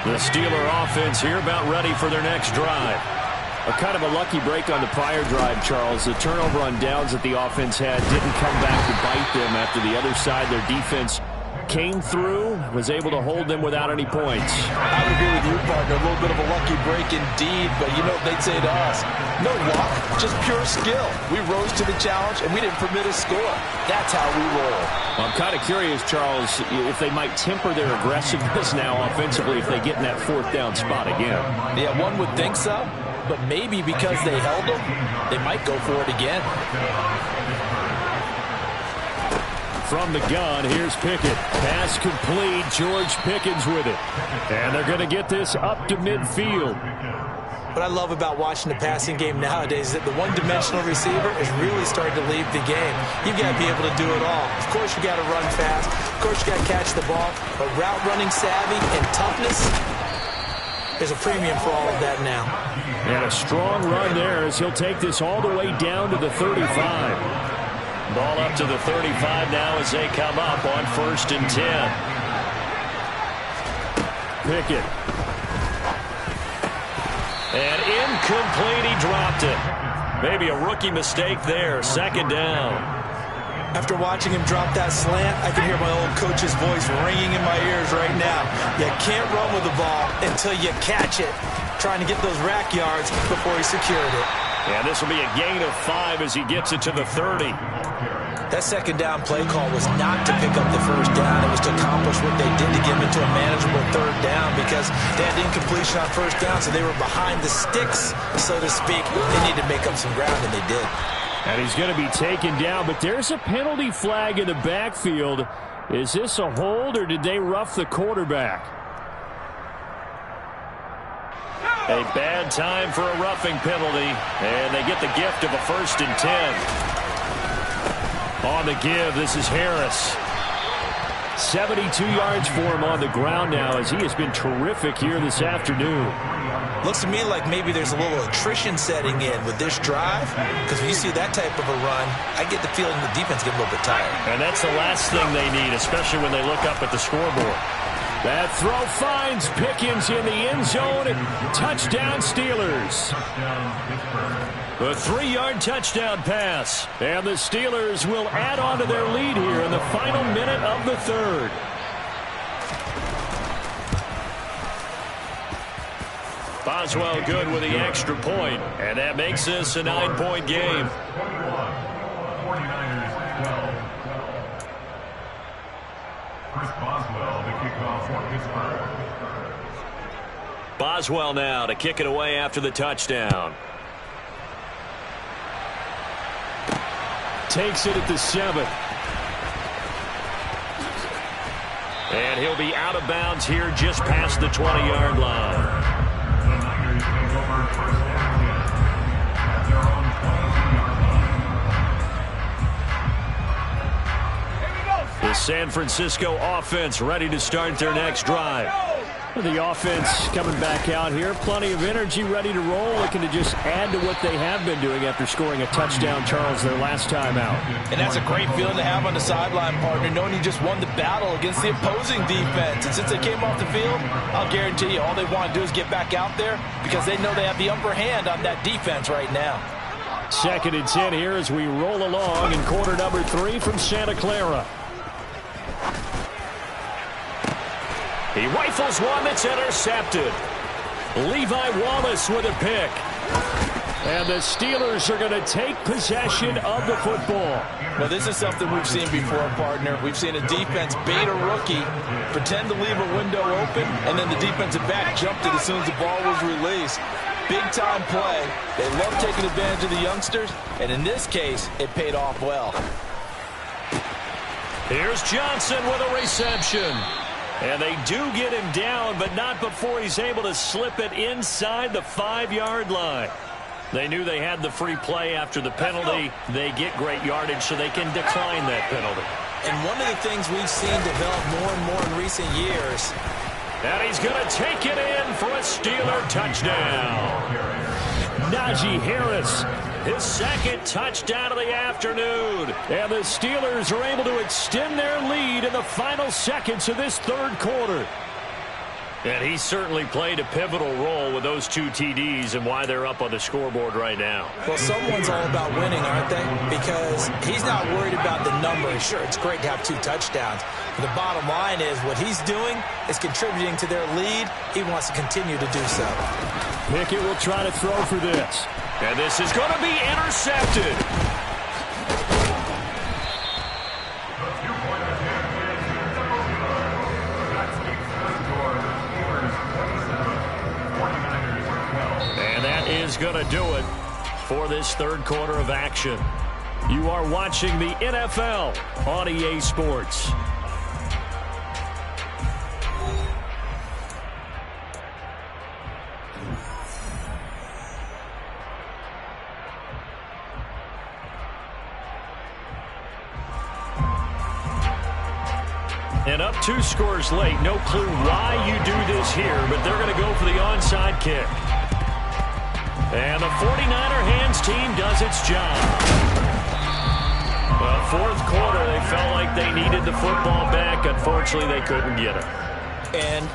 The Steeler offense here about ready for their next drive. A kind of a lucky break on the prior drive, Charles. The turnover on downs that the offense had didn't come back to bite them after the other side. Their defense came through, was able to hold them without any points. I would agree with you, partner. A little bit of a lucky break indeed, but you know what they'd say to us? No luck, just pure skill. We rose to the challenge, and we didn't permit a score. That's how we roll. I'm kind of curious, Charles, if they might temper their aggressiveness now offensively if they get in that fourth down spot again. Yeah, one would think so, but maybe because they held them, they might go for it again. From the gun, here's Pickett. Pass complete. George Pickens with it. And they're going to get this up to midfield. What I love about watching the passing game nowadays is that the one-dimensional receiver is really starting to lead the game. You've got to be able to do it all. Of course, you got to run fast. Of course, you got to catch the ball. But route running savvy and toughness, there's a premium for all of that now. And a strong run there as he'll take this all the way down to the 35. Ball up to the 35 now as they come up on 1st and 10. Pickett. And incomplete, he dropped it. Maybe a rookie mistake there, 2nd down. After watching him drop that slant, I can hear my old coach's voice ringing in my ears right now. You can't run with the ball until you catch it. Trying to get those rack yards before he secured it. And this will be a gain of 5 as he gets it to the 30. That second down play call was not to pick up the first down. It was to accomplish what they did to get them into a manageable third down because they had incompletion on first down, so they were behind the sticks, so to speak. They needed to make up some ground, and they did. And he's going to be taken down, but there's a penalty flag in the backfield. Is this a hold, or did they rough the quarterback? A bad time for a roughing penalty, and they get the gift of a 1st and 10. On the give, this is Harris. 72 yards for him on the ground now as he has been terrific here this afternoon. Looks to me like maybe there's a little attrition setting in with this drive, because when you see that type of a run, I get the feeling the defense gets a little bit tired. And that's the last thing they need, especially when they look up at the scoreboard. That throw finds Pickens in the end zone. Touchdown Steelers. A 3-yard touchdown pass. And the Steelers will add on to their lead here in the final minute of the third. Boswell good with the extra point, and that makes this a 9-point game. 49ers 12. Chris Boswell, the kickoff for Pittsburgh. Boswell now to kick it away after the touchdown. Takes it at the 7. And he'll be out of bounds here just past the 20-yard line. The Niners take over first and 10 at their own 22-yard line. The San Francisco offense ready to start their next drive. The offense coming back out here. Plenty of energy, ready to roll, looking to just add to what they have been doing after scoring a touchdown, Charles, their last time out. And that's a great feeling to have on the sideline, partner, knowing you just won the battle against the opposing defense. And since they came off the field, I'll guarantee you all they want to do is get back out there because they know they have the upper hand on that defense right now. 2nd and 10 here as we roll along in quarter number 3 from Santa Clara. He rifles one that's intercepted. Levi Wallace with a pick. And the Steelers are going to take possession of the football. Well, this is something we've seen before, partner. We've seen a defense bait a rookie, pretend to leave a window open, and then the defensive back jumped it as soon as the ball was released. Big-time play. They love taking advantage of the youngsters, and in this case, it paid off well. Here's Johnson with a reception. And they do get him down, but not before he's able to slip it inside the 5-yard line. They knew they had the free play after the penalty. They get great yardage, so they can decline that penalty. And one of the things we've seen develop more and more in recent years. And he's going to take it in for a Steeler touchdown. Najee Harris, his 2nd touchdown of the afternoon. And the Steelers are able to extend their lead in the final seconds of this third quarter. And he certainly played a pivotal role with those 2 TDs and why they're up on the scoreboard right now. Well, someone's all about winning, aren't they? Because he's not worried about the numbers. Sure, it's great to have 2 touchdowns. But the bottom line is what he's doing is contributing to their lead. He wants to continue to do so. Pickett will try to throw for this. And this is going to be intercepted. And that is going to do it for this third quarter of action. You are watching the NFL on EA Sports. And up 2 scores late. No clue why you do this here, but they're going to go for the onside kick. And the 49er hands team does its job. Well, fourth quarter, they felt like they needed the football back. Unfortunately, they couldn't get it. And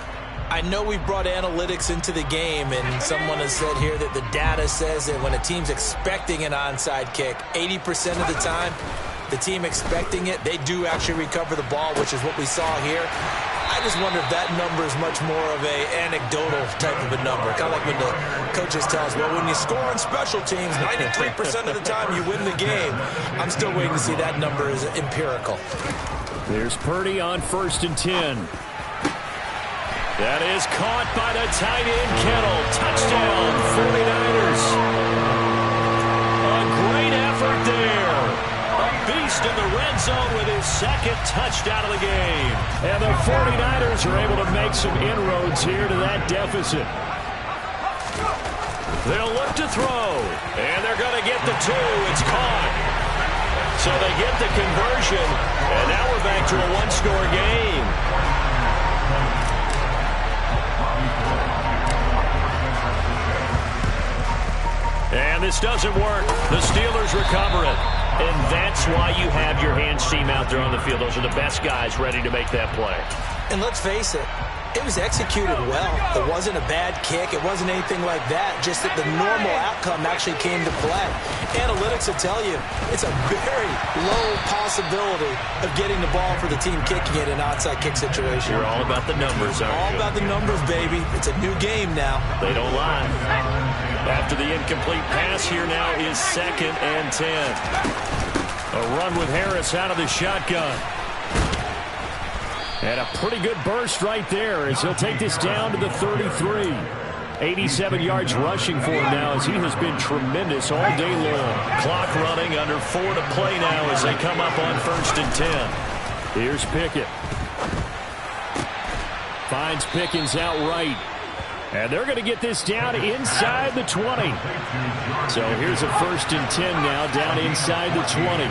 I know we brought analytics into the game, and someone has said here that the data says that when a team's expecting an onside kick, 80% of the time, the team expecting it, they do actually recover the ball, which is what we saw here. I just wonder if that number is much more of a anecdotal type of a number. Kind of like when the coaches tell us, well, when you score on special teams, 93% of the time you win the game. I'm still waiting to see that number is empirical. There's Purdy on 1st and 10. That is caught by the tight end, Kittle. Touchdown, 49ers. A great effort there. A beast in the red zone with his second touchdown of the game. And the 49ers are able to make some inroads here to that deficit. They'll look to throw. And they're going to get the 2. It's caught. So they get the conversion. And now we're back to a one-score game. And this doesn't work. The Steelers recover it. And that's why you have your hands team out there on the field. Those are the best guys ready to make that play. And let's face it, it was executed well. It wasn't a bad kick. It wasn't anything like that. Just that the normal outcome actually came to play. Analytics will tell you it's a very low possibility of getting the ball for the team kicking it in an onside kick situation. You're all about the numbers, aren't you? All about the numbers, baby. It's a new game now. They don't lie. After the incomplete pass, here now is 2nd and 10. A run with Harris out of the shotgun. And a pretty good burst right there as he'll take this down to the 33. 87 yards rushing for him now as he has been tremendous all day long. Clock running, under 4 to play now as they come up on 1st and 10. Here's Pickett. Finds Pickens out right. And they're going to get this down inside the 20. So here's a 1st and 10 now down inside the 20.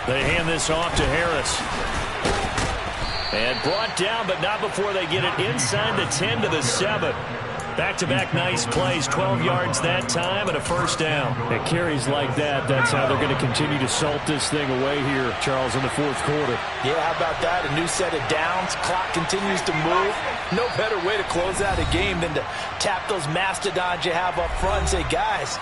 They hand this off to Harris. And brought down, but not before they get it inside the 10 to the 7. Back-to-back nice plays, 12 yards that time and a 1st down. And carries like that, that's how they're going to continue to salt this thing away here, Charles, in the 4th quarter. Yeah, how about that? A new set of downs. Clock continues to move. No better way to close out a game than to tap those mastodons you have up front and say, guys,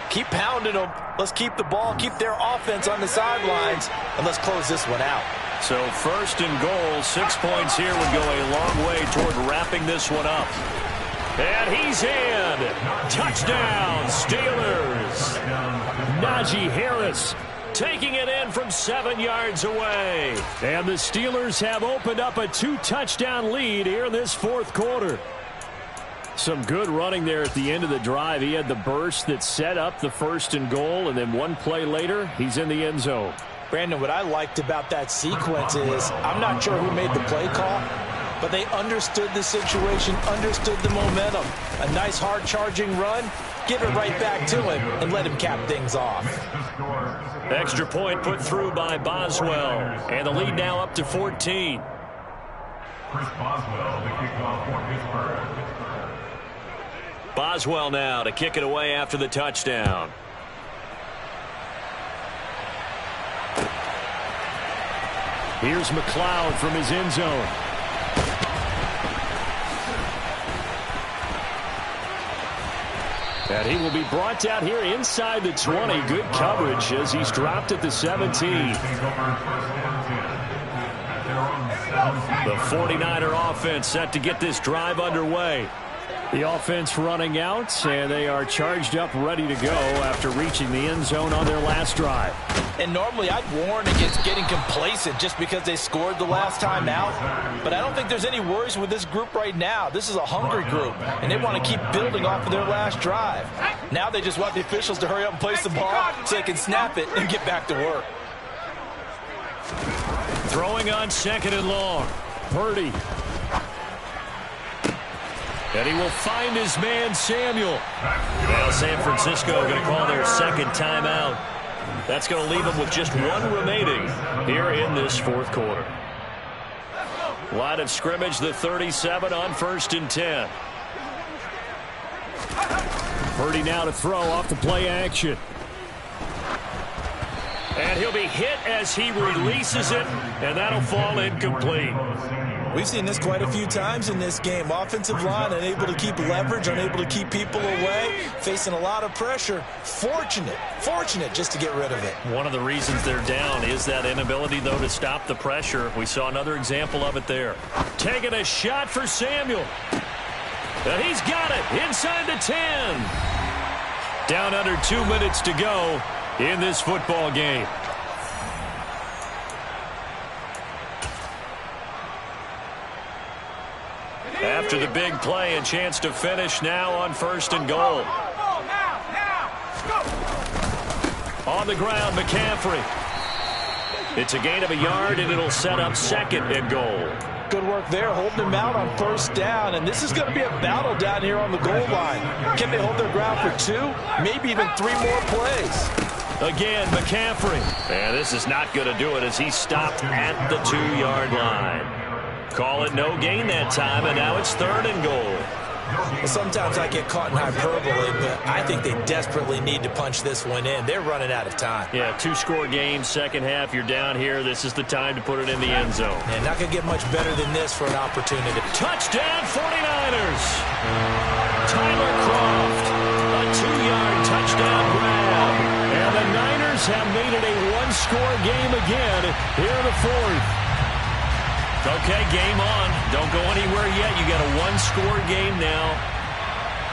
keep pounding them. Let's keep the ball, keep their offense on the sidelines, and let's close this one out. So 1st and goal, 6 points here would go a long way toward wrapping this one up. And he's in. Touchdown, Steelers. Najee Harris taking it in from 7 yards away. And the Steelers have opened up a 2-touchdown lead here in this 4th quarter. Some good running there at the end of the drive. He had the burst that set up the 1st and goal, and then one play later, he's in the end zone. Brandon, what I liked about that sequence is I'm not sure who made the play call, but they understood the situation, understood the momentum. A nice hard-charging run, give it right back to him, and let him cap things off. Extra point put through by Boswell, and the lead now up to 14. Chris Boswell, the kickoff for Pittsburgh. Boswell now to kick it away after the touchdown. Here's McLeod from his end zone. And he will be brought down here inside the 20. Good coverage as he's dropped at the 17. The 49er offense set to get this drive underway. The offense running out, and they are charged up, ready to go after reaching the end zone on their last drive. And normally I'd warn against getting complacent just because they scored the last time out. But I don't think there's any worries with this group right now. This is a hungry group, and they want to keep building off of their last drive. Now they just want the officials to hurry up and place the ball so they can snap it and get back to work. Throwing on 2nd and long. Purdy. And he will find his man, Samuel. Well, San Francisco going to call their 2nd timeout. That's going to leave them with just one remaining here in this 4th quarter. Line of scrimmage, the 37 on 1st and 10. Purdy now to throw off the play action. And he'll be hit as he releases it, and that'll fall incomplete. We've seen this quite a few times in this game. Offensive line unable to keep leverage, unable to keep people away, facing a lot of pressure. Fortunate just to get rid of it. One of the reasons they're down is that inability, though, to stop the pressure. We saw another example of it there. Taking a shot for Samuel. And he's got it inside the 10. Down under 2 minutes to go in this football game. After the big play, a chance to finish now on 1st and goal. On the ground, McCaffrey. It's a gain of a yard, and it'll set up 2nd and goal. Good work there, holding him out on 1st down, and this is going to be a battle down here on the goal line. Can they hold their ground for 2, maybe even 3 more plays? Again, McCaffrey. And this is not going to do it as he stopped at the 2-yard line. Call it no gain that time, and now it's 3rd and goal. Well, sometimes I get caught in hyperbole, but I think they desperately need to punch this one in. They're running out of time. Yeah, 2-score game, second half, you're down here. This is the time to put it in the end zone. And not going to get much better than this for an opportunity. Touchdown, 49ers. Tyler Croft, a 2-yard touchdown grab. And the Niners have made it a 1-score game again here in the 4th. Okay, game on. Don't go anywhere yet. You got a 1-score game now.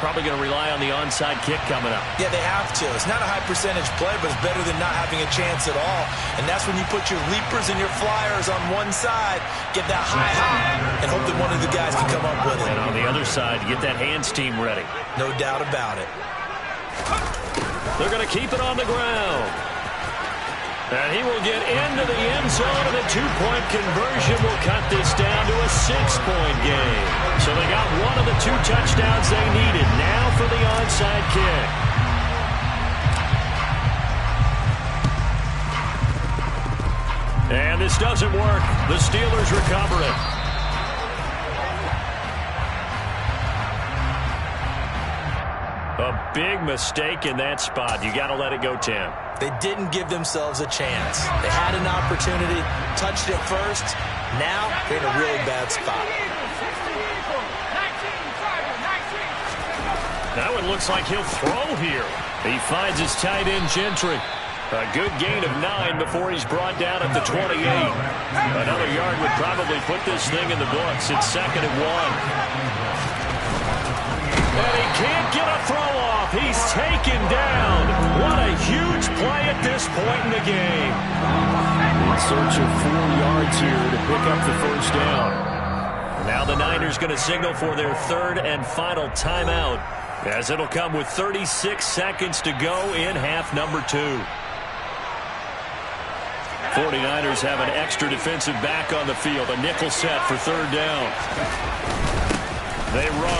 Probably going to rely on the onside kick coming up. Yeah, they have to. It's not a high percentage play, but it's better than not having a chance at all. And that's when you put your leapers and your flyers on one side, get that high hop, and hope that one of the guys can come up with it. And on the other side, get that hands team ready. No doubt about it. They're going to keep it on the ground. And he will get into the end zone, and the 2-point conversion will cut this down to a 6-point game. So they got one of the 2 touchdowns they needed. Now for the onside kick. And this doesn't work. The Steelers recover it. A big mistake in that spot. You got to let it go, Tim. They didn't give themselves a chance. They had an opportunity, touched it first. Now they're in a really bad spot. That one looks like he'll throw here. He finds his tight end, Gentry. A good gain of 9 before he's brought down at the 28. Another yard would probably put this thing in the books. It's 2nd and 1. And he can't get a throw off. He's taken down. What a huge play at this point in the game. In search of 4 yards here to pick up the 1st down. Now the Niners going to signal for their 3rd and final timeout, as it'll come with 36 seconds to go in half number 2. 49ers have an extra defensive back on the field. A nickel set for 3rd down. They run.